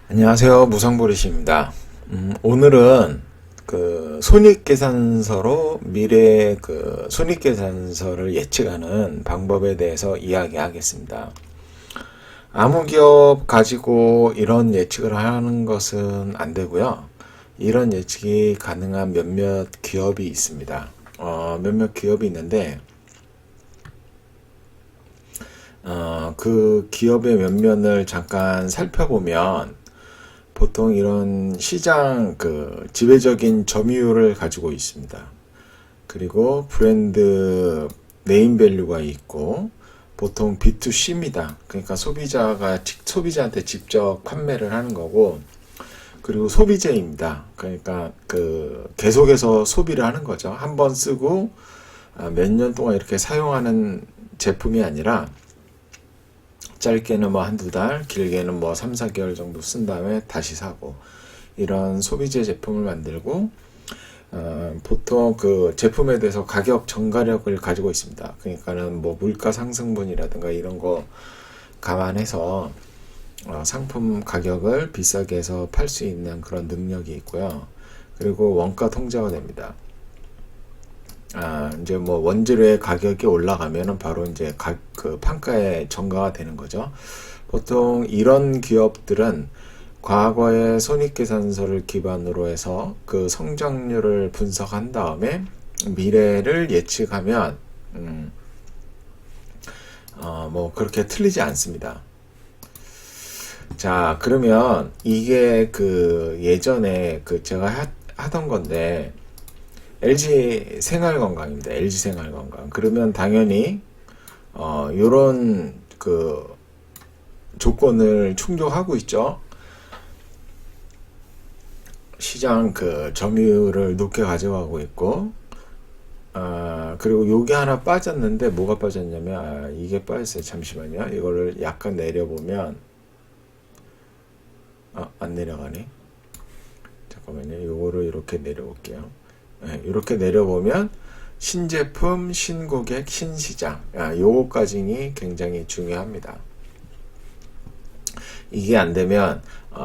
안녕하세요. 무상보리시입니다. 오늘은 그 손익계산서로 미래 그 손익계산서를 예측하는 방법에 대해서 이야기하겠습니다. 아무 기업 가지고 이런 예측을 하는 것은 안 되고요. 이런 예측이 가능한 몇몇 기업이 있습니다. 몇몇 기업이 있는데 그 기업의 면면을 잠깐 살펴보면 보통 이런 시장 그 지배적인 점유율을 가지고 있습니다. 그리고 브랜드 네임밸류가 있고 보통 B2C입니다. 그러니까 소비자한테 직접 판매를 하는 거고, 그리고 소비재입니다. 그러니까 그 계속해서 소비를 하는 거죠. 한 번 쓰고 몇 년 동안 이렇게 사용하는 제품이 아니라 짧게는 뭐 한두 달, 길게는 뭐 3, 4개월 정도 쓴 다음에 다시 사고, 이런 소비재 제품을 만들고, 보통 그 제품에 대해서 가격 전가력을 가지고 있습니다. 그러니까는 뭐 물가 상승분이라든가 이런 거 감안해서 상품 가격을 비싸게 해서 팔 수 있는 그런 능력이 있고요. 그리고 원가 통제가 됩니다. 이제 뭐 원재료의 가격이 올라가면은 바로 이제 그 판가에 전가가 되는 거죠. 보통 이런 기업들은 과거의 손익계산서를 기반으로 해서 그 성장률을 분석한 다음에 미래를 예측하면 뭐 그렇게 틀리지 않습니다. 자, 그러면 이게 그 예전에 그 제가 하던 건데, LG 생활건강입니다. LG 생활건강. 그러면 당연히 요런 그 조건을 충족하고 있죠. 시장 그 점유율을 높게 가져가고 있고, 그리고 요게 하나 빠졌는데, 뭐가 빠졌냐면, 이게 빠졌어요. 잠시만요. 이거를 약간 내려보면, 안 내려가네. 잠깐만요. 요거를 이렇게 내려볼게요. 이렇게 내려보면 신제품, 신고객, 신시장, 요거까지 굉장히 중요합니다. 이게 안 되면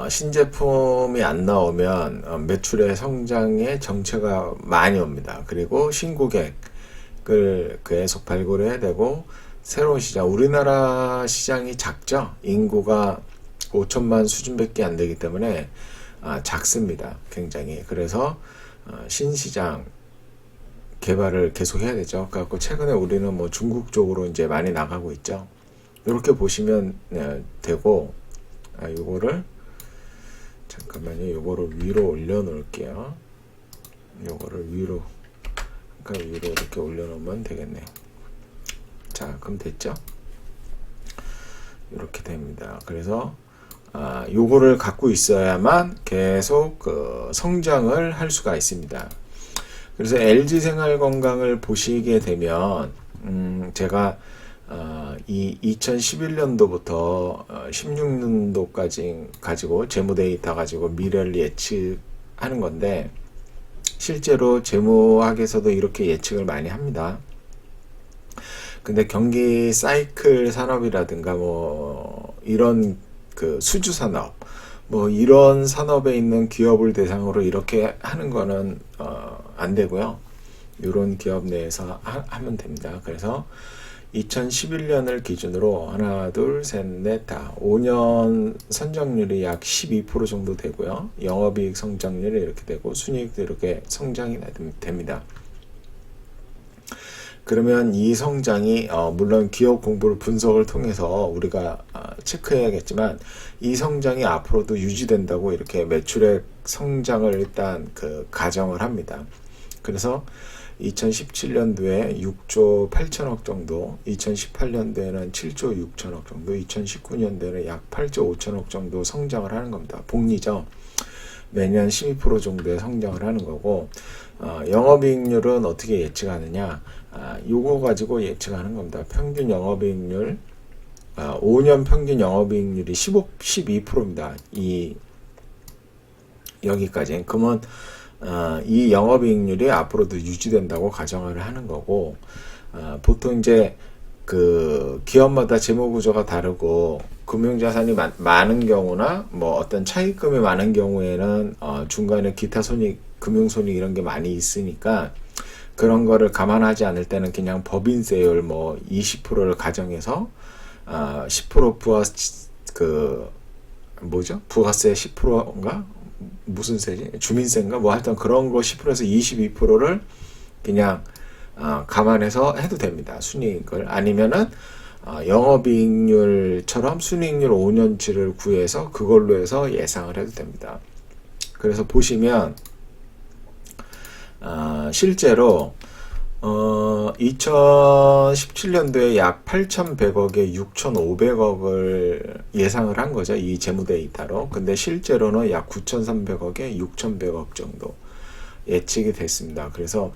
신제품이 안 나오면 매출의 성장에 정체가 많이 옵니다. 그리고 신고객을 계속 발굴해야 되고, 새로운 시장, 우리나라 시장이 작죠. 인구가 5천만 수준밖에 안 되기 때문에 작습니다. 굉장히. 그래서 신시장 개발을 계속 해야 되죠. 그래갖고 최근에 우리는 뭐 중국 쪽으로 이제 많이 나가고 있죠. 이렇게 보시면 되고, 요거를 잠깐만요. 요거를 위로 올려 놓을게요. 요거를 위로, 그러니까 위로 이렇게 올려 놓으면 되겠네요. 자, 그럼 됐죠? 이렇게 됩니다. 그래서 요거를 갖고 있어야만 계속 그 성장을 할 수가 있습니다. 그래서 LG 생활건강을 보시게 되면 제가 이 2011년도부터 16년도까지 가지고 재무 데이터 가지고 미래를 예측하는 건데, 실제로 재무학에서도 이렇게 예측을 많이 합니다. 근데 경기 사이클 산업이라든가 뭐 이런 그 수주 산업, 뭐 이런 산업에 있는 기업을 대상으로 이렇게 하는 거는 안 되고요. 이런 기업 내에서 하면 됩니다. 그래서 2011년을 기준으로 하나, 둘, 셋, 넷, 다 5년 선정률이 약 12% 정도 되고요. 영업이익 성장률이 이렇게 되고 순이익도 이렇게 성장이 됩니다. 그러면 이 성장이 물론 기업 공부를 분석을 통해서 우리가 체크해야겠지만, 이 성장이 앞으로도 유지된다고 이렇게 매출액 성장을 일단 그 가정을 합니다. 그래서 2017년도에 6조 8천억 정도, 2018년도에는 7조 6천억 정도, 2019년도에는 약 8조 5천억 정도 성장을 하는 겁니다. 복리죠. 매년 12% 정도의 성장을 하는 거고, 영업이익률은 어떻게 예측하느냐, 요거 가지고 예측하는 겁니다. 평균 영업이익률, 5년 평균 영업이익률이 12%입니다. 여기까지. 그러면 이 영업이익률이 앞으로도 유지된다고 가정을 하는 거고, 보통 이제 그 기업마다 재무 구조가 다르고 금융자산이 많은 경우나 뭐 어떤 차입금이 많은 경우에는 중간에 기타 손익, 금융손익 이런 게 많이 있으니까 그런 거를 감안하지 않을 때는 그냥 법인세율 뭐 20%를 가정해서 10% 부가세 10%인가? 무슨 세지? 주민세인가? 뭐 하여튼 그런 거 10%에서 22%를 그냥 감안해서 해도 됩니다. 순이익을. 아니면은 영업이익률처럼 순이익률 5년치를 구해서 그걸로 해서 예상을 해도 됩니다. 그래서 보시면 실제로 2017년도에 약 8,100억에 6,500억을 예상을 한 거죠. 이 재무 데이터로. 근데 실제로는 약 9,300억에 6,100억 정도 예측이 됐습니다. 그래서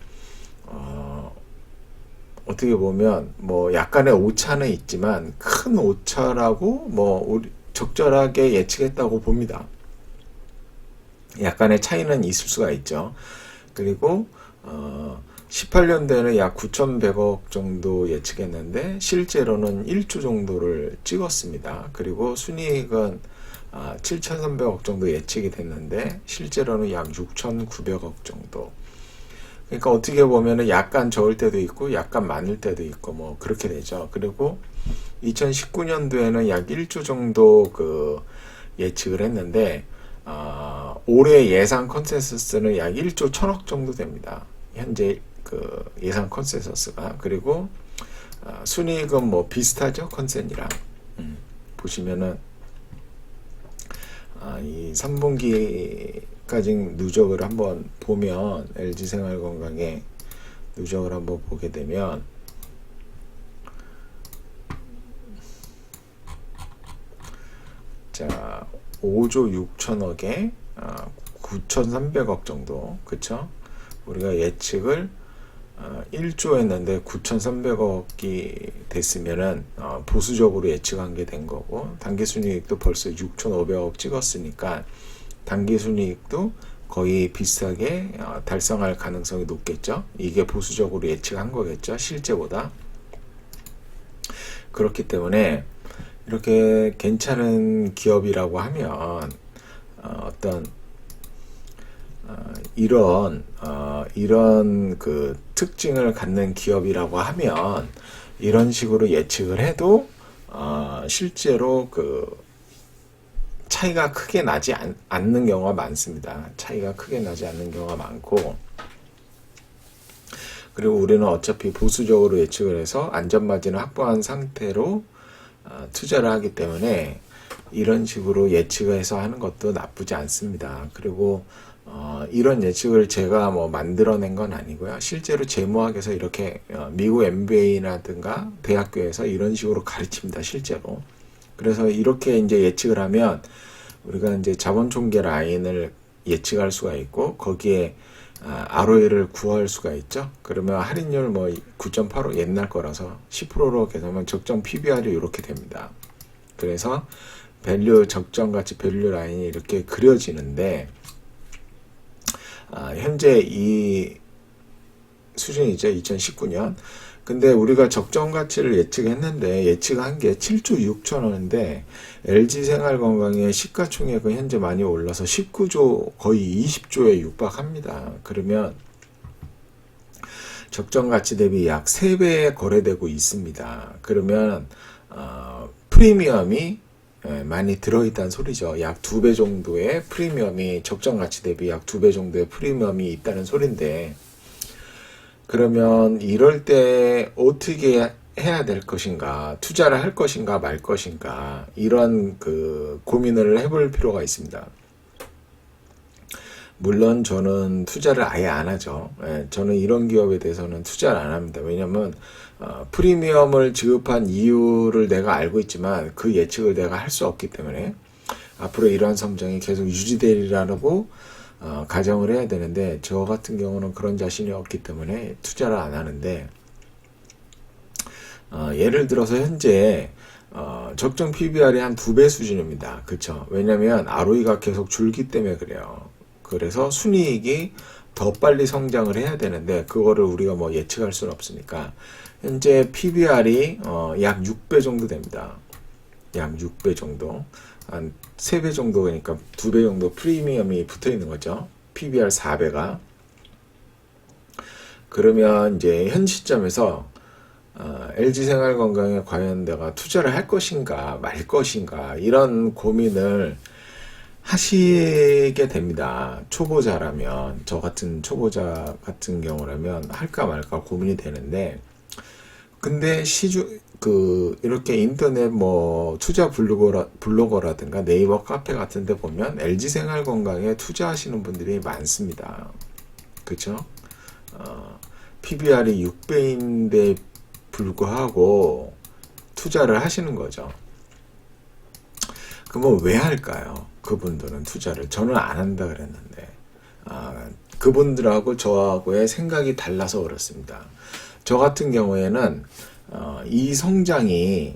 어떻게 보면 뭐 약간의 오차는 있지만 큰 오차라고 뭐 적절하게 예측했다고 봅니다. 약간의 차이는 있을 수가 있죠. 그리고 18년도에는 약 9,100억 정도 예측했는데 실제로는 1조 정도를 찍었습니다. 그리고 순이익은 7,300억 정도 예측이 됐는데 실제로는 약 6,900억 정도. 그러니까 어떻게 보면은 약간 적을 때도 있고 약간 많을 때도 있고 뭐 그렇게 되죠. 그리고 2019년도에는 약 1조 정도 그 예측을 했는데 올해 예상 컨센서스는 약 1조 1,000억 정도 됩니다. 현재 그 예상 컨센서스가. 그리고 순이익은 뭐 비슷하죠, 컨센이랑. 보시면은 이 3분기까지 누적을 한번 보면 LG생활건강의 누적을 한번 보게 되면 자 5조 6천억에 9,300억 정도, 그쵸? 우리가 예측을 1조 했는데 9,300억이 됐으면은 보수적으로 예측한 게 된 거고, 당기순이익도 벌써 6,500억 찍었으니까 당기순이익도 거의 비슷하게 달성할 가능성이 높겠죠. 이게 보수적으로 예측한 거겠죠, 실제보다. 그렇기 때문에 이렇게 괜찮은 기업이라고 하면 어떤 이런 그 특징을 갖는 기업이라고 하면 이런 식으로 예측을 해도 실제로 그 차이가 크게 나지 않는 경우가 많습니다. 차이가 크게 나지 않는 경우가 많고, 그리고 우리는 어차피 보수적으로 예측을 해서 안전마진을 확보한 상태로 투자를 하기 때문에 이런 식으로 예측을 해서 하는 것도 나쁘지 않습니다. 그리고 이런 예측을 제가 뭐 만들어낸 건 아니고요. 실제로 재무학에서 이렇게 미국 MBA라든가 대학교에서 이런 식으로 가르칩니다. 실제로. 그래서 이렇게 이제 예측을 하면 우리가 이제 자본총계 라인을 예측할 수가 있고 거기에 ROE를 구할 수가 있죠. 그러면 할인율 뭐 9.85 옛날 거라서 10%로 계산하면 적정 PBR이 이렇게 됩니다. 그래서 밸류 적정가치 밸류 라인이 이렇게 그려지는데 현재 이 수준이죠. 2019년. 근데 우리가 적정 가치를 예측했는데 예측한 게 7조 6천원인데 LG생활건강의 시가총액은 현재 많이 올라서 19조 거의 20조에 육박합니다. 그러면 적정 가치 대비 약 3배에 거래되고 있습니다. 그러면 프리미엄이 많이 들어있다는 소리죠. 약 2배 정도의 프리미엄이, 적정 가치 대비 약 2배 정도의 프리미엄이 있다는 소린데, 그러면 이럴 때 어떻게 해야 될 것인가, 투자를 할 것인가 말 것인가, 이런 그 고민을 해볼 필요가 있습니다. 물론 저는 투자를 아예 안 하죠. 저는 이런 기업에 대해서는 투자를 안 합니다. 왜냐면 프리미엄을 지급한 이유를 내가 알고 있지만 그 예측을 내가 할 수 없기 때문에 앞으로 이러한 성장이 계속 유지되리라고 가정을 해야 되는데, 저 같은 경우는 그런 자신이 없기 때문에 투자를 안 하는데, 예를 들어서 현재 적정 PBR이 한 2배 수준입니다. 그쵸? 왜냐면 ROE가 계속 줄기 때문에 그래요. 그래서 순이익이 더 빨리 성장을 해야 되는데 그거를 우리가 뭐 예측할 수는 없으니까 현재 PBR이 약 6배 정도 됩니다. 약 6배 정도. 한 3배 정도, 그러니까 2배 정도 프리미엄이 붙어 있는 거죠. PBR 4배가. 그러면 이제 현 시점에서 LG생활건강에 과연 내가 투자를 할 것인가 말 것인가 이런 고민을 하시게 됩니다. 초보자라면, 저 같은 초보자 같은 경우라면 할까 말까 고민이 되는데, 근데 이렇게 인터넷 뭐 투자 블로거라든가 네이버 카페 같은 데 보면 LG생활건강에 투자하시는 분들이 많습니다. 그쵸? PBR이 6배인데 불구하고 투자를 하시는 거죠. 그러면 왜 할까요? 그분들은 투자를. 저는 안 한다 그랬는데 그분들하고 저하고의 생각이 달라서 그렇습니다. 저 같은 경우에는 이 성장이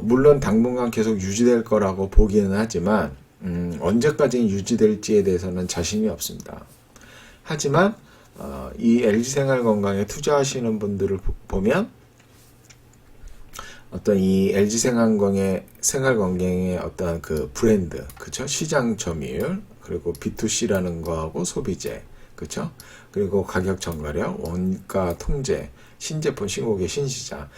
물론 당분간 계속 유지될 거라고 보기는 하지만 언제까지 유지될지에 대해서는 자신이 없습니다. 하지만 이 LG생활건강에 투자하시는 분들을 보면 어떤 이 LG생활건강의 어떤 그 브랜드, 그쵸? 시장 점유율, 그리고 B2C라는 거하고 소비재, 그쵸? 그리고 가격 전가력, 원가 통제, 신제품, 신고객, 신시장.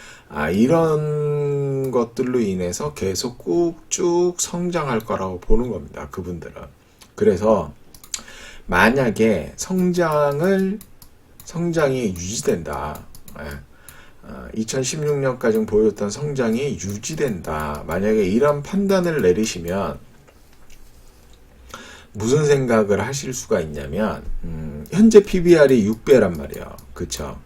이런 것들로 인해서 계속 꾹쭉 성장할 거라고 보는 겁니다. 그분들은. 그래서 만약에 성장이 유지된다. 2016년까지 보였던 성장이 유지된다. 만약에 이런 판단을 내리시면 무슨 생각을 하실 수가 있냐면 현재 PBR이 6배란 말이에요. 그쵸?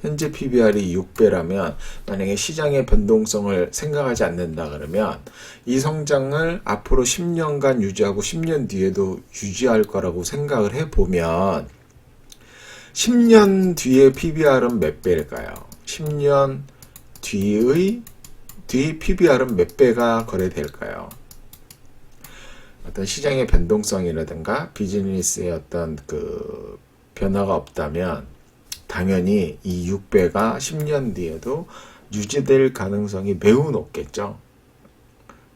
현재 PBR이 6배라면 만약에 시장의 변동성을 생각하지 않는다 그러면 이 성장을 앞으로 10년간 유지하고 10년 뒤에도 유지할 거라고 생각을 해보면 10년 뒤의 PBR은 몇 배일까요? 10년 뒤 PBR은 몇 배가 거래될까요? 어떤 시장의 변동성이라든가 비즈니스의 어떤 그 변화가 없다면 당연히 이 6배가 10년 뒤에도 유지될 가능성이 매우 높겠죠.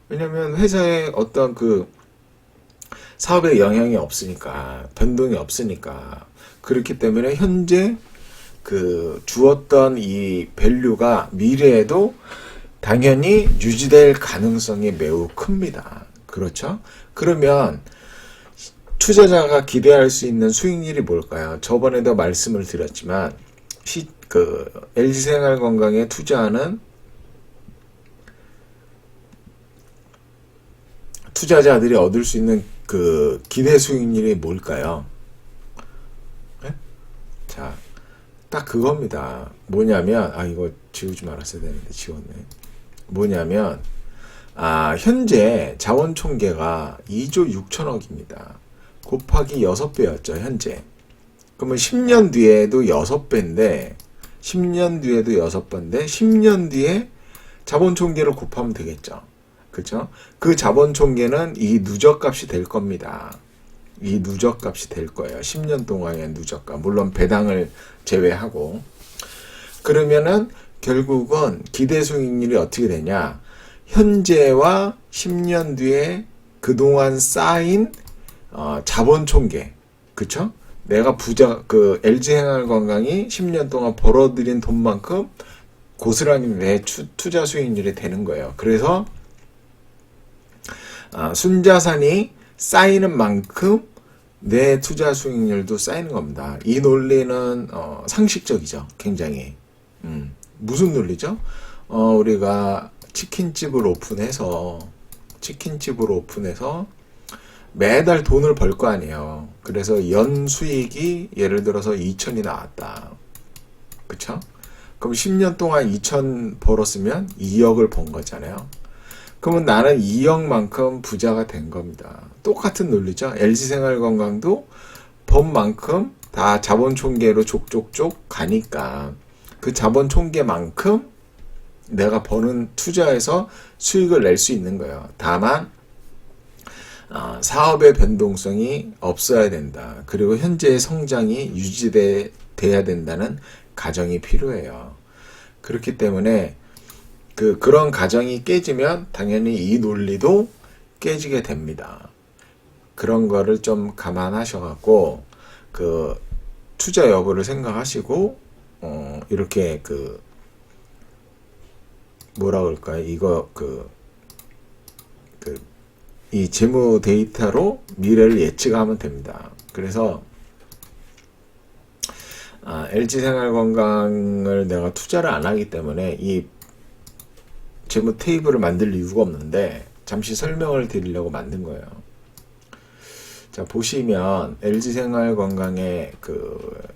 왜냐면 회사의 어떤 그 사업에 영향이 없으니까, 변동이 없으니까. 그렇기 때문에 현재 그 주었던 이 밸류가 미래에도 당연히 유지될 가능성이 매우 큽니다. 그렇죠? 그러면 투자자가 기대할 수 있는 수익률이 뭘까요? 저번에도 말씀을 드렸지만 LG생활건강에 투자하는 투자자들이 얻을 수 있는 그 기대 수익률이 뭘까요? 네? 자, 딱 그겁니다. 뭐냐면 이거 지우지 말았어야 되는데 지웠네. 뭐냐면 현재 자원총계가 2조 6천억입니다. 곱하기 6배였죠, 현재. 그러면 10년 뒤에도 6배인데, 10년 뒤에도 6배인데, 10년 뒤에 자본총계를 곱하면 되겠죠. 그쵸? 그 자본총계는 이 누적값이 될 겁니다. 이 누적값이 될 거예요. 10년 동안의 누적값. 물론 배당을 제외하고. 그러면은 결국은 기대 수익률이 어떻게 되냐? 현재와 10년 뒤에 그동안 쌓인 자본총계, 그쵸? 내가 LG생활건강이 10년 동안 벌어들인 돈만큼 고스란히 내 투자 수익률이 되는 거예요. 그래서 순자산이 쌓이는 만큼 내 투자 수익률도 쌓이는 겁니다. 이 논리는 상식적이죠. 굉장히. 무슨 논리죠? 우리가 치킨집을 오픈해서 매달 돈을 벌 거 아니에요. 그래서 연 수익이 예를 들어서 2천이 나왔다. 그쵸? 그럼 10년 동안 2천 벌었으면 2억을 번 거잖아요. 그러면 나는 2억만큼 부자가 된 겁니다. 똑같은 논리죠. LG생활건강도 번 만큼 다 자본총계로 족족족 가니까 그 자본총계만큼 내가 버는 투자에서 수익을 낼 수 있는 거예요. 다만 사업의 변동성이 없어야 된다. 그리고 현재의 성장이 유지돼야 된다는 가정이 필요해요. 그렇기 때문에 그런 가정이 깨지면 당연히 이 논리도 깨지게 됩니다. 그런 거를 좀 감안하셔갖고 투자 여부를 생각하시고 이렇게 뭐라 그럴까요? 이 재무 데이터로 미래를 예측하면 됩니다. 그래서 LG생활건강을 내가 투자를 안 하기 때문에 이 재무 테이블을 만들 이유가 없는데 잠시 설명을 드리려고 만든 거예요. 자, 보시면 LG생활건강의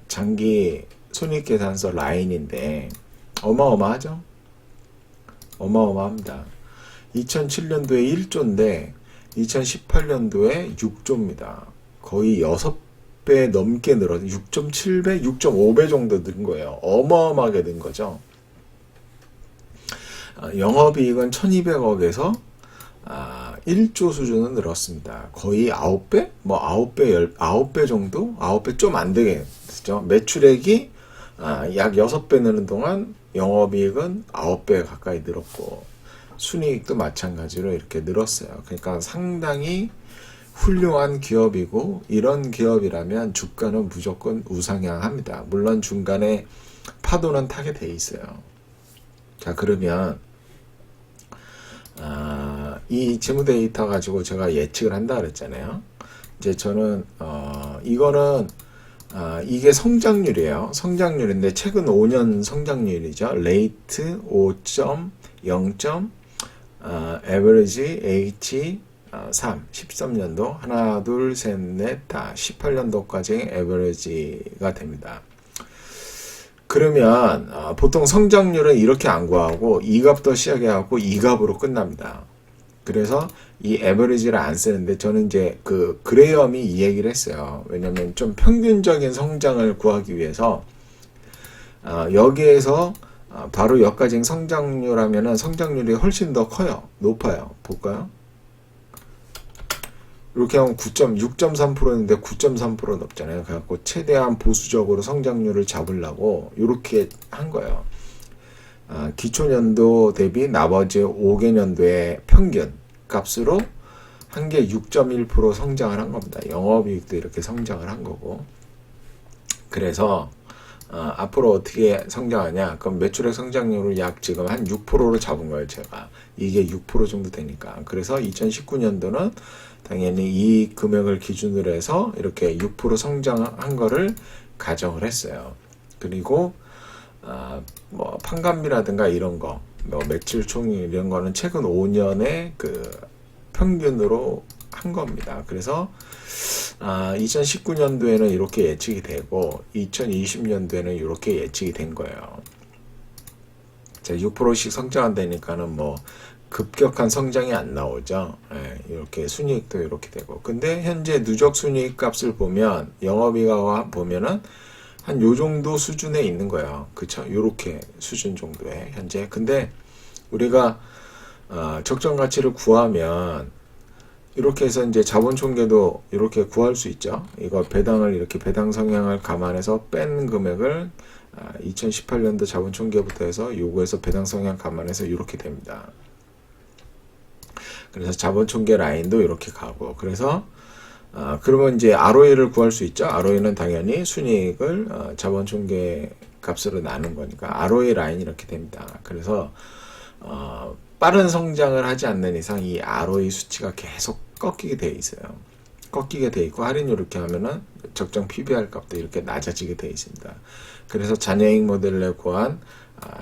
장기 손익계산서 라인인데 어마어마하죠? 어마어마합니다. 2007년도에 1조인데 2018년도에 6조입니다. 거의 6배 넘게 늘어서 6.7배, 6.5배 정도 는 거예요. 어마어마하게 는 거죠. 영업이익은 1200억에서 1조 수준은 늘었습니다. 거의 9배? 9배 정도? 9배 좀 안 되겠죠. 매출액이 약 6배 느는 동안 영업이익은 9배 가까이 늘었고 순이익도 마찬가지로 이렇게 늘었어요. 그러니까 상당히 훌륭한 기업이고 이런 기업이라면 주가는 무조건 우상향합니다. 물론 중간에 파도는 타게 돼 있어요. 자, 그러면 이 재무 데이터 가지고 제가 예측을 한다 그랬잖아요. 이제 저는 이거는 이게 성장률이에요. 성장률인데 최근 5년 성장률이죠. 레이트 5.0. 에버리지 H 3 13년도 하나 둘 셋 넷 다 18년도까지 에버리지가 됩니다. 그러면 보통 성장률은 이렇게 안 구하고 2값도 시작해갖고 2값으로 끝납니다. 그래서 이 에버리지를 안 쓰는데 저는 이제 그레이엄이 이 얘기를 했어요. 왜냐면 좀 평균적인 성장을 구하기 위해서 여기에서 바로 여기까지 성장률 하면은 성장률이 훨씬 더 커요. 높아요. 볼까요? 이렇게 하면 6.3%인데 9.3% 높잖아요. 그래갖고 최대한 보수적으로 성장률을 잡으려고 이렇게 한 거예요. 기초년도 대비 나머지 5개년도의 평균 값으로 한 개 6.1% 성장을 한 겁니다. 영업이익도 이렇게 성장을 한 거고. 그래서 앞으로 어떻게 성장하냐? 그럼 매출액 성장률을 약 지금 한 6%로 잡은 거예요, 제가. 이게 6% 정도 되니까. 그래서 2019년도는 당연히 이 금액을 기준으로 해서 이렇게 6% 성장한 거를 가정을 했어요. 그리고 판관비라든가 이런 거, 매출 총액 이런 거는 최근 5년의 평균으로 한 겁니다. 그래서 2019년도에는 이렇게 예측이 되고 2020년도에는 이렇게 예측이 된 거예요. 자, 6%씩 성장한다니까는 급격한 성장이 안 나오죠. 이렇게 순이익도 이렇게 되고. 근데 현재 누적 순이익 값을 보면 영업이익 보면은 한 요 정도 수준에 있는 거예요. 그쵸? 요렇게 수준 정도에 현재. 근데 우리가 적정 가치를 구하면 이렇게 해서 이제 자본 총계도 이렇게 구할 수 있죠. 이거 배당을 이렇게 배당 성향을 감안해서 뺀 금액을 2018년도 자본 총계부터 해서 요거에서 배당 성향 감안해서 이렇게 됩니다. 그래서 자본 총계 라인도 이렇게 가고 그래서 그러면 이제 ROE를 구할 수 있죠. ROE는 당연히 순이익을 자본 총계 값으로 나눈 거니까 ROE 라인이 이렇게 됩니다. 그래서 빠른 성장을 하지 않는 이상 이 ROE 수치가 계속 꺾이게 돼 있어요. 꺾이게 돼 있고 할인 이렇게 하면은 적정 PBR 값도 이렇게 낮아지게 돼 있습니다. 그래서 잔여익 모델을 구한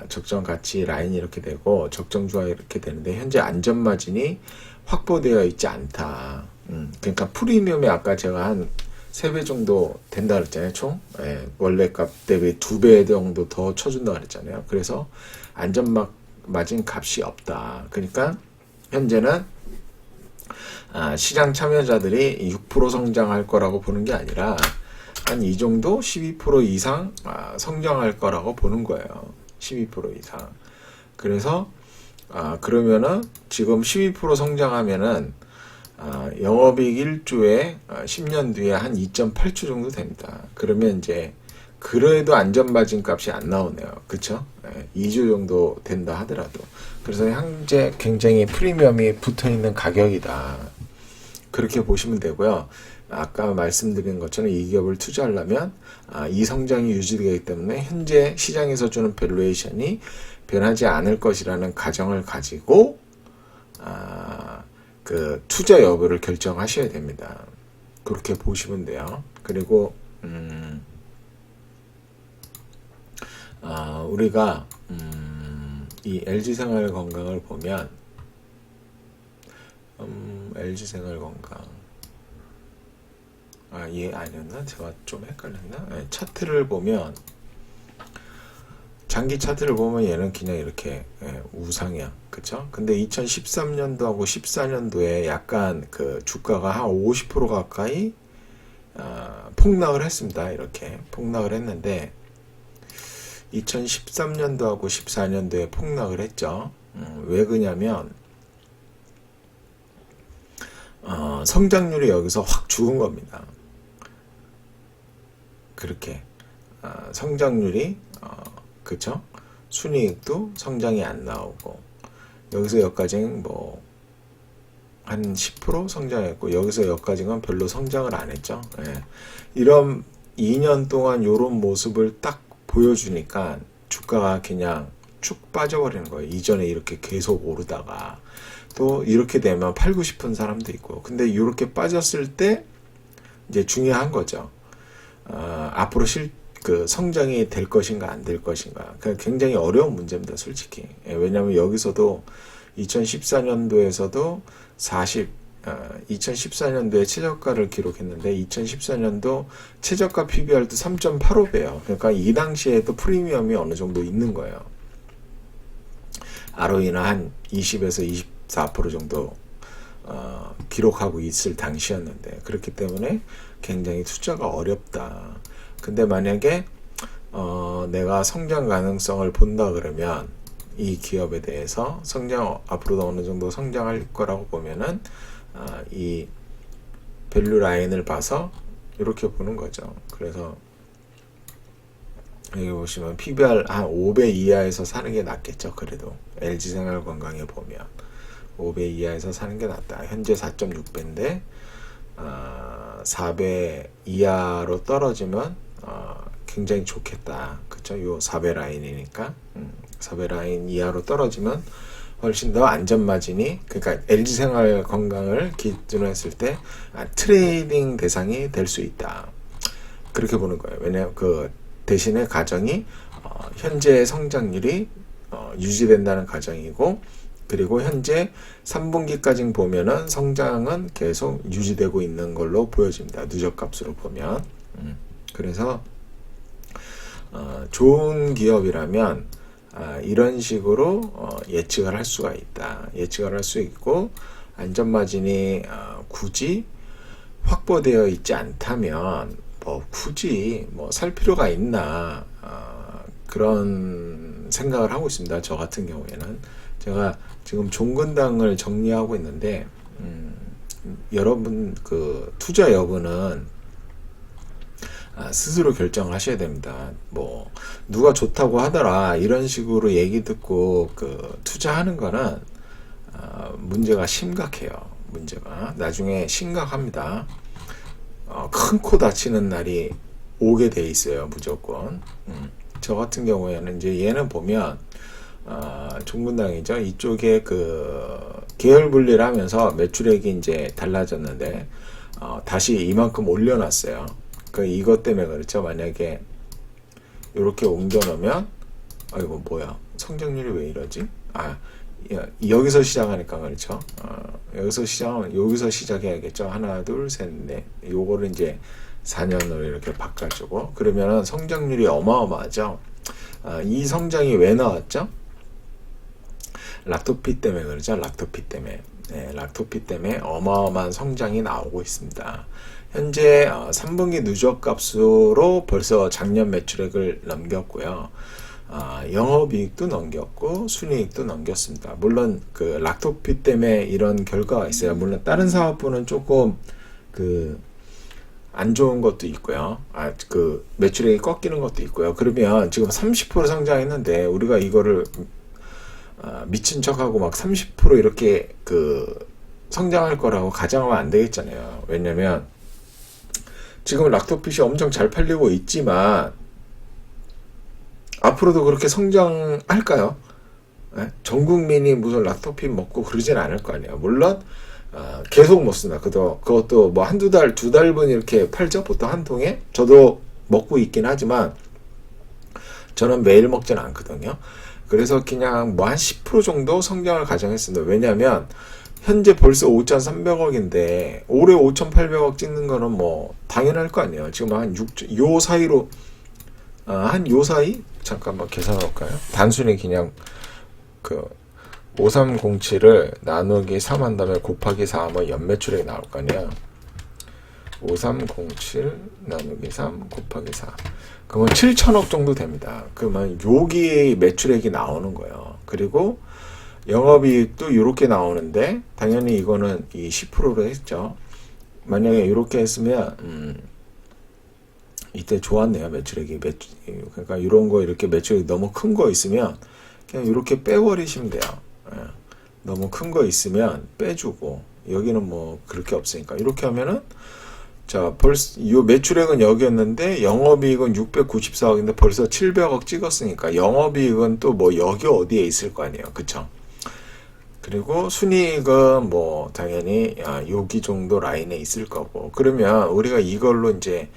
적정 가치 라인이 이렇게 되고 적정 주가 이렇게 되는데 현재 안전 마진이 확보되어 있지 않다. 그러니까 프리미엄이 아까 제가 한 3배 정도 된다 그랬잖아요. 총 원래 값 대비 2배 정도 더 쳐준다 그랬잖아요. 그래서 안전 마진 값이 없다. 그러니까 현재는 시장 참여자들이 6% 성장할 거라고 보는 게 아니라 한 이 정도 12% 이상 성장할 거라고 보는 거예요. 12% 이상. 그래서 그러면은 지금 12% 성장하면은 영업이익 1조에 10년 뒤에 한 2.8조 정도 됩니다. 그러면 이제 그래도 안전마진 값이 안 나오네요. 그쵸? 2조 정도 된다 하더라도. 그래서 현재 굉장히 프리미엄이 붙어 있는 가격이다. 그렇게 보시면 되고요. 아까 말씀드린 것처럼 이 기업을 투자하려면 이 성장이 유지되기 때문에 현재 시장에서 주는 밸류에이션이 변하지 않을 것이라는 가정을 가지고 그 투자 여부를 결정하셔야 됩니다. 그렇게 보시면 돼요. 그리고 우리가 이 LG생활건강을 보면 LG생활건강 얘 아니었나? 제가 좀 헷갈렸나? 차트를 보면 장기 차트를 보면 얘는 그냥 이렇게 우상향, 그쵸? 근데 2013년도하고 14년도에 약간 그 주가가 한 50% 가까이 폭락을 했습니다. 이렇게 폭락을 했는데 2013년도하고 14년도에 폭락을 했죠. 왜 그러냐면 성장률이 여기서 확 죽은 겁니다. 그렇게 성장률이 그쵸? 순이익도 성장이 안 나오고 여기서 여기까지는 뭐 한 10% 성장했고 여기서 여기까지는 별로 성장을 안 했죠. 이런 2년 동안 이런 모습을 딱 보여주니까 주가가 그냥 쭉 빠져버리는 거예요. 이전에 이렇게 계속 오르다가 또 이렇게 되면 팔고 싶은 사람도 있고 근데 이렇게 빠졌을 때 이제 중요한 거죠. 앞으로 그 성장이 될 것인가 안 될 것인가. 굉장히 어려운 문제입니다, 솔직히. 왜냐하면 여기서도 2014년도에서도 2014년도에 최저가를 기록했는데 2014년도 최저가 PBR도 3.85배예요. 그러니까 이 당시에도 프리미엄이 어느 정도 있는 거예요. ROE는 한 20에서 24% 정도 기록하고 있을 당시였는데 그렇기 때문에 굉장히 투자가 어렵다. 근데 만약에 내가 성장 가능성을 본다 그러면 이 기업에 대해서 앞으로도 어느 정도 성장할 거라고 보면은 이 밸류 라인을 봐서 이렇게 보는 거죠. 그래서 여기 보시면 PBR 한 5배 이하에서 사는 게 낫겠죠. 그래도 LG생활건강에 보면 5배 이하에서 사는 게 낫다. 현재 4.6배인데 4배 이하로 떨어지면 굉장히 좋겠다. 그쵸? 요 4배 라인이니까 4배 라인 이하로 떨어지면 훨씬 더 안전마진이 그러니까 LG생활건강을 기준으로 했을 때 트레이딩 대상이 될 수 있다. 그렇게 보는 거예요. 왜냐하면 그 대신에 가정이 현재 성장률이 유지된다는 가정이고 그리고 현재 3분기까지 보면은 성장은 계속 유지되고 있는 걸로 보여집니다. 누적값으로 보면. 그래서 좋은 기업이라면 이런 식으로 예측을 할 수가 있다. 예측을 할 수 있고 안전마진이 굳이 확보되어 있지 않다면 뭐 굳이 뭐 살 필요가 있나 그런 생각을 하고 있습니다. 저 같은 경우에는 제가 지금 종근당을 정리하고 있는데 여러분 그 투자 여부는 스스로 결정하셔야 됩니다. 뭐 누가 좋다고 하더라 이런 식으로 얘기 듣고 그 투자하는 거는 문제가 심각해요. 문제가 나중에 심각합니다. 큰 코 다치는 날이 오게 돼 있어요. 무조건. 저 같은 경우에는 이제 얘는 보면 종근당이죠. 이쪽에 그 계열 분리를 하면서 매출액이 이제 달라졌는데 다시 이만큼 올려놨어요. 그 이것 때문에 그렇죠. 만약에 이렇게 옮겨 놓으면 이거 뭐야 성장률이 왜 이러지? 여기서 시작하니까 그렇죠. 여기서 시작해야겠죠. 하나 둘 셋 넷 요거를 이제 4년으로 이렇게 바꿔주고 그러면은 성장률이 어마어마하죠. 이 성장이 왜 나왔죠? 락토피 때문에 그러죠. 락토피 때문에. 락토피 때문에 어마어마한 성장이 나오고 있습니다. 현재 3분기 누적값으로 벌써 작년 매출액을 넘겼고요. 영업이익도 넘겼고 순이익도 넘겼습니다. 물론 그 락토피 때문에 이런 결과가 있어요. 물론 다른 사업부는 조금 그 안 좋은 것도 있고요. 그 매출액이 꺾이는 것도 있고요. 그러면 지금 30% 성장했는데 우리가 이거를 미친 척하고 막 30% 이렇게 그 성장할 거라고 가정하면 안 되겠잖아요. 왜냐면 지금 락토핏이 엄청 잘 팔리고 있지만 앞으로도 그렇게 성장할까요? 전 국민이 무슨 락토핏 먹고 그러진 않을 거 아니에요. 물론 계속 먹습니다. 그것도 뭐 한두 달, 두 달분 이렇게 팔죠. 보통 한 통에. 저도 먹고 있긴 하지만 저는 매일 먹지는 않거든요. 그래서 그냥 뭐 한 10% 정도 성장을 가정했습니다. 왜냐하면 현재 벌써 5,300억인데 올해 5,800억 찍는 거는 뭐 당연할 거 아니에요. 지금 한 요 사이로 한 요 사이? 잠깐만 계산해 볼까요? 단순히 그냥 그 5307을 나누기 3 한다음에 곱하기 4 하면 연매출액이 나올 거 아니에요. 5307 나누기 3 곱하기 4 그러면 7천억 정도 됩니다. 그러면 여기 매출액이 나오는 거예요. 그리고 영업이익도 이렇게 나오는데 당연히 이거는 이 10%로 했죠. 만약에 이렇게 했으면 이때 좋았네요. 매출액이. 그러니까 이런 거 이렇게 매출액이 너무 큰 거 있으면 그냥 이렇게 빼버리시면 돼요. 너무 큰 거 있으면 빼주고 여기는 뭐 그렇게 없으니까 이렇게 하면은 자 벌써 이 매출액은 여기였는데 영업이익은 694억인데 벌써 700억 찍었으니까 영업이익은 또 뭐 여기 어디에 있을 거 아니에요. 그쵸? 그리고 순이익은 뭐 당연히 여기 정도 라인에 있을 거고 그러면 우리가 이걸로 이제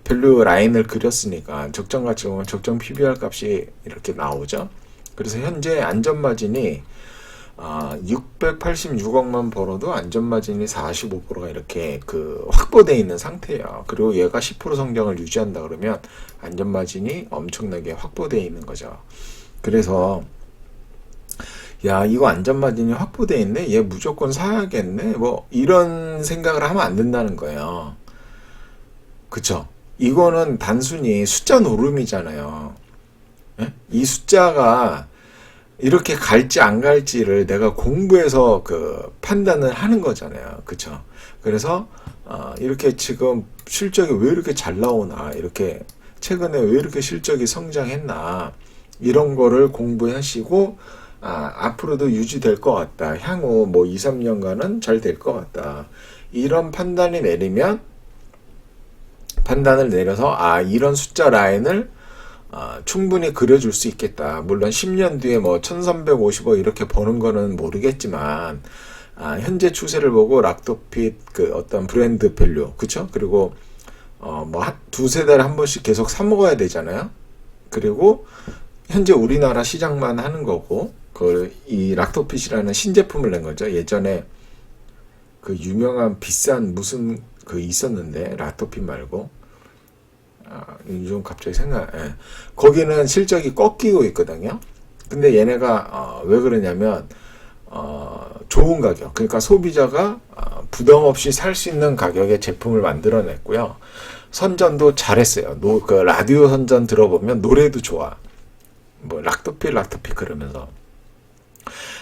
밸류 라인을 그렸으니까 적정 가치 보면 적정 PBR 값이 이렇게 나오죠. 그래서 현재 안전마진이 686억만 벌어도 안전마진이 45%가 이렇게 그 확보되어 있는 상태예요. 그리고 얘가 10% 성장을 유지한다 그러면 안전마진이 엄청나게 확보되어 있는 거죠. 그래서 야 이거 안전마진이 확보되어 있네 얘 무조건 사야겠네 뭐 이런 생각을 하면 안 된다는 거예요. 그쵸? 이거는 단순히 숫자 노름이잖아요. 이 숫자가 이렇게 갈지 안 갈지를 내가 공부해서 그 판단을 하는 거잖아요. 그쵸? 그래서 이렇게 지금 실적이 왜 이렇게 잘 나오나 이렇게 최근에 왜 이렇게 실적이 성장했나 이런 거를 공부하시고 앞으로도 유지될 것 같다. 향후 뭐 2, 3년간은 잘 될 것 같다. 이런 판단을 내려서 이런 숫자 라인을 충분히 그려줄 수 있겠다. 물론 10년 뒤에 뭐 1350억 이렇게 버는 거는 모르겠지만 현재 추세를 보고 락토핏 그 어떤 브랜드 밸류 그쵸? 그리고 뭐 두세 달에 한 번씩 계속 사 먹어야 되잖아요. 그리고 현재 우리나라 시장만 하는 거고 이 락토핏이라는 신제품을 낸 거죠. 예전에 그 유명한 비싼 무슨 그 있었는데 락토핏 말고 요즘 갑자기 거기는 실적이 꺾이고 있거든요. 근데 얘네가 왜 그러냐면 좋은 가격 그러니까 소비자가 부담 없이 살 수 있는 가격의 제품을 만들어냈고요. 선전도 잘했어요. 그 라디오 선전 들어보면 노래도 좋아. 뭐 락토핏 그러면서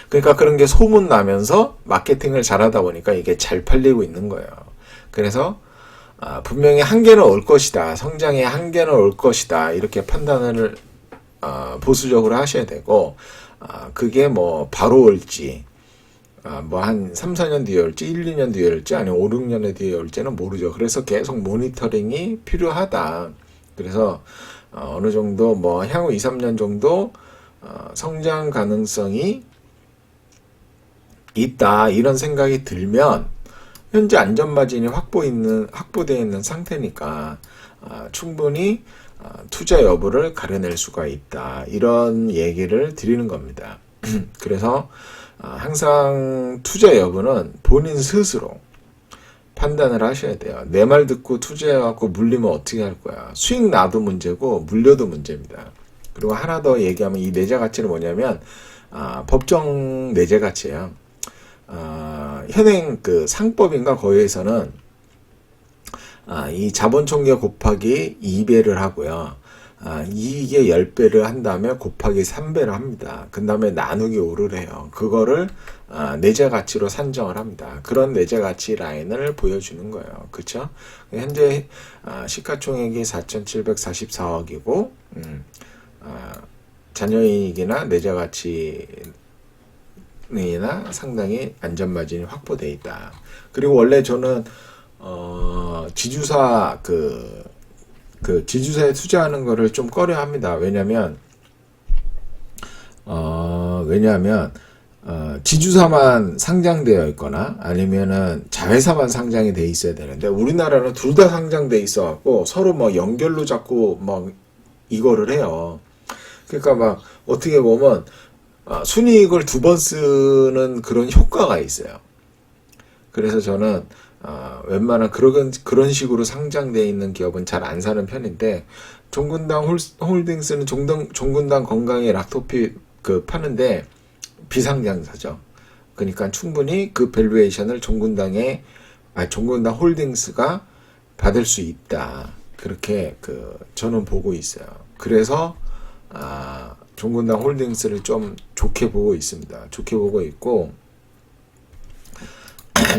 그러니까 그런 게 소문 나면서 마케팅을 잘하다 보니까 이게 잘 팔리고 있는 거예요. 그래서 분명히 한계는 올 것이다. 성장의 한계는 올 것이다. 이렇게 판단을 보수적으로 하셔야 되고 그게 뭐 바로 올지 뭐 한 3, 4년 뒤에 올지 1, 2년 뒤에 올지 아니면 5, 6년 뒤에 올지는 모르죠. 그래서 계속 모니터링이 필요하다. 그래서 어느 정도 뭐 향후 2, 3년 정도 성장 가능성이 있다. 이런 생각이 들면 현재 안전마진이 확보되어 있는 상태니까 충분히 투자 여부를 가려낼 수가 있다. 이런 얘기를 드리는 겁니다. 그래서 항상 투자 여부는 본인 스스로 판단을 하셔야 돼요. 내 말 듣고 투자해갖고 물리면 어떻게 할 거야. 수익 나도 문제고 물려도 문제입니다. 그리고 하나 더 얘기하면 이 내재 가치는 뭐냐면 법정 내재 가치예요. 현행 그 상법인가 거기에서는 이 자본 총계 곱하기 2배를 하고요. 이익의 10배를 한 다음에 곱하기 3배를 합니다. 그 다음에 나누기 5를 해요. 그거를 내재 가치로 산정을 합니다. 그런 내재 가치 라인을 보여주는 거예요. 그쵸? 현재 시가총액이 4,744억이고 잔여이익이나 내재 가치나 상당히 안전마진이 확보되어 있다. 그리고 원래 저는 지주사 지주사에 투자하는 거를 좀 꺼려 합니다. 왜냐면 지주사만 상장되어 있거나 아니면은 자회사만 상장이 돼 있어야 되는데 우리나라는 둘 다 상장돼 있어 갖고 서로 뭐 연결로 자꾸 막 이거를 해요. 그러니까 막 어떻게 보면 순이익을 2번 쓰는 그런 효과가 있어요. 그래서 저는 웬만한 그런 식으로 상장되어 있는 기업은 잘 안 사는 편인데, 종근당 홀딩스는 종근당 건강의 락토피 파는데 비상장사죠. 그러니까 충분히 그 밸류에이션을 종근당 홀딩스가 받을 수 있다. 그렇게 저는 보고 있어요. 그래서 종근당 홀딩스를 좀 좋게 보고 있습니다. 좋게 보고 있고,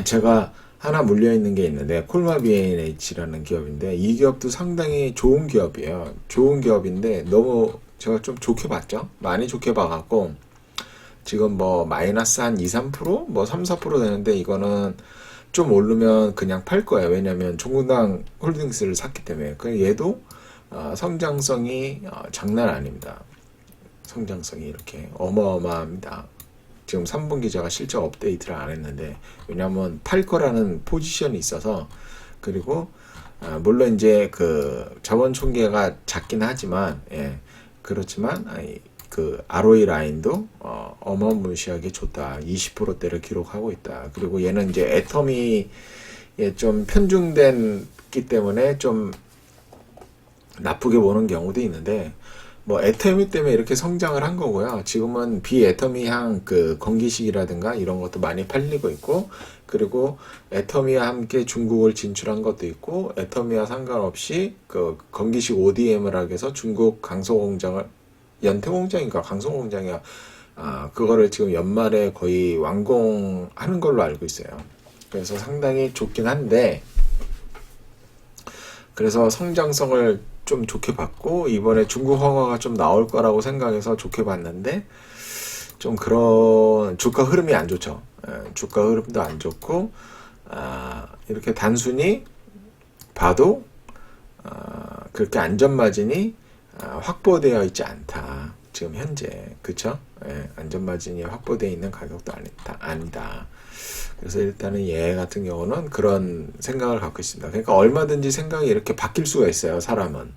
제가 하나 물려있는 게 있는데 콜마 B&H라는 기업인데 이 기업도 상당히 좋은 기업이에요. 좋은 기업인데 너무 제가 좀 좋게 봤죠. 많이 좋게 봐갖고 지금 뭐 마이너스 한 2, 3%? 뭐 3, 4% 되는데 이거는 좀 오르면 그냥 팔 거예요. 왜냐면 종근당 홀딩스를 샀기 때문에. 얘도 성장성이 장난 아닙니다. 성장성이 이렇게 어마어마합니다. 지금 3분기 제가 실적 업데이트를 안 했는데, 왜냐면 팔 거라는 포지션이 있어서. 그리고 물론 이제 자본 총계가 작긴 하지만, 그렇지만 ROE 라인도 어마무시하게 좋다. 20%대를 기록하고 있다. 그리고 얘는 이제 애터미에 좀 편중됐기 때문에 좀 나쁘게 보는 경우도 있는데, 뭐 애터미 때문에 이렇게 성장을 한 거고요. 지금은 비애터미향 건기식이라든가 이런 것도 많이 팔리고 있고, 그리고 애터미와 함께 중국을 진출한 것도 있고, 애터미와 상관없이 건기식 ODM을 하기 위해서 중국 강소공장을 연태공장인가 강소공장이야. 그거를 지금 연말에 거의 완공하는 걸로 알고 있어요. 그래서 상당히 좋긴 한데, 그래서 성장성을 좀 좋게 봤고, 이번에 중국 허가가 좀 나올 거라고 생각해서 좋게 봤는데, 좀 그런 주가 흐름이 안 좋죠. 주가 흐름도 안 좋고, 이렇게 단순히 봐도 그렇게 안전마진이 확보되어 있지 않다. 지금 현재. 그쵸? 안전마진이 확보되어 있는 가격도 아니다. 그래서 일단은 얘 같은 경우는 그런 생각을 갖고 있습니다. 그러니까 얼마든지 생각이 이렇게 바뀔 수가 있어요. 사람은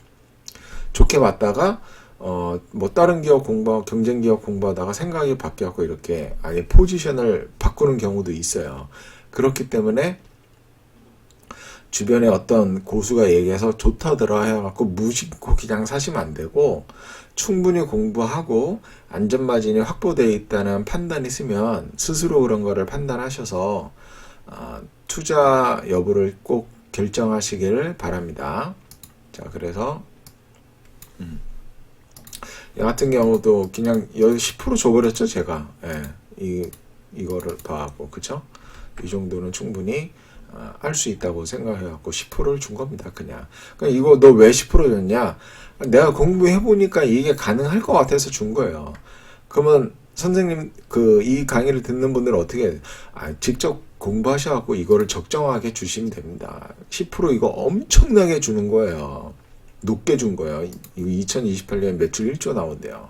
좋게 봤다가 뭐 다른 기업 경쟁 기업 공부하다가 생각이 바뀌었고 이렇게 아예 포지션을 바꾸는 경우도 있어요. 그렇기 때문에 주변에 어떤 고수가 얘기해서 좋다더라 해갖고 무심코 그냥 사시면 안 되고, 충분히 공부하고 안전마진이 확보되어 있다는 판단이 있으면 스스로 그런 거를 판단하셔서 투자 여부를 꼭 결정하시기를 바랍니다. 자, 그래서 얘 같은 경우도 그냥 10% 줘버렸죠, 제가. 이거를 봐갖고, 그쵸? 이 정도는 충분히 할 수 있다고 생각해갖고 10%를 준 겁니다. 그냥 이거 너 왜 10% 줬냐? 내가 공부해보니까 이게 가능할 것 같아서 준 거예요. 그러면 선생님 이 강의를 듣는 분들은 어떻게 해요? 직접 공부하셔갖고 이거를 적정하게 주시면 됩니다. 10% 이거 엄청나게 주는 거예요. 높게 준 거예요. 이거 2028년 매출 1조 나온대요.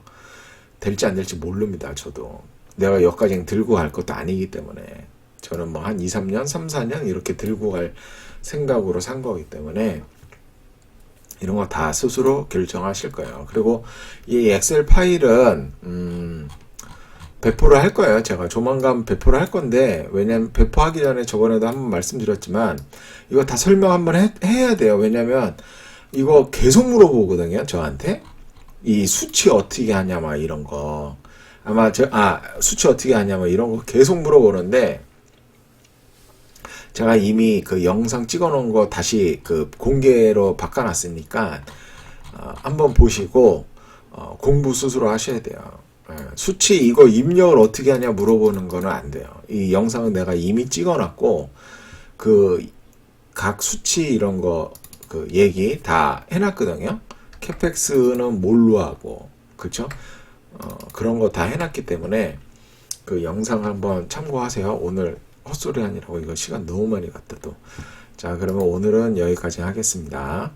될지 안 될지 모릅니다. 저도 내가 여기까지 들고 갈 것도 아니기 때문에. 저는 뭐 한 2, 3년, 3, 4년 이렇게 들고 갈 생각으로 산 거기 때문에 이런 거 다 스스로 결정하실 거예요. 그리고 이 엑셀 파일은 배포를 할 거예요. 제가 조만간 배포를 할 건데, 왜냐면 배포하기 전에 저번에도 한번 말씀드렸지만 이거 다 설명 한번 해야 돼요. 왜냐면 이거 계속 물어보거든요. 저한테 이 수치 어떻게 하냐 막 이런 거. 아마 수치 어떻게 하냐 막 이런 거 계속 물어보는데, 제가 이미 영상 찍어 놓은 거 다시 공개로 바꿔놨으니까 한번 보시고 공부 스스로 하셔야 돼요. 수치 이거 입력을 어떻게 하냐 물어보는 거는 안 돼요. 이 영상은 내가 이미 찍어놨고 그 각 수치 이런 거 그 얘기 다 해놨거든요. 캐펙스는 뭘로 하고 그쵸? 그런 거 다 해놨기 때문에 그 영상 한번 참고하세요. 오늘 헛소리 아니라고 이거 시간 너무 많이 갔다 또. 자, 그러면 오늘은 여기까지 하겠습니다.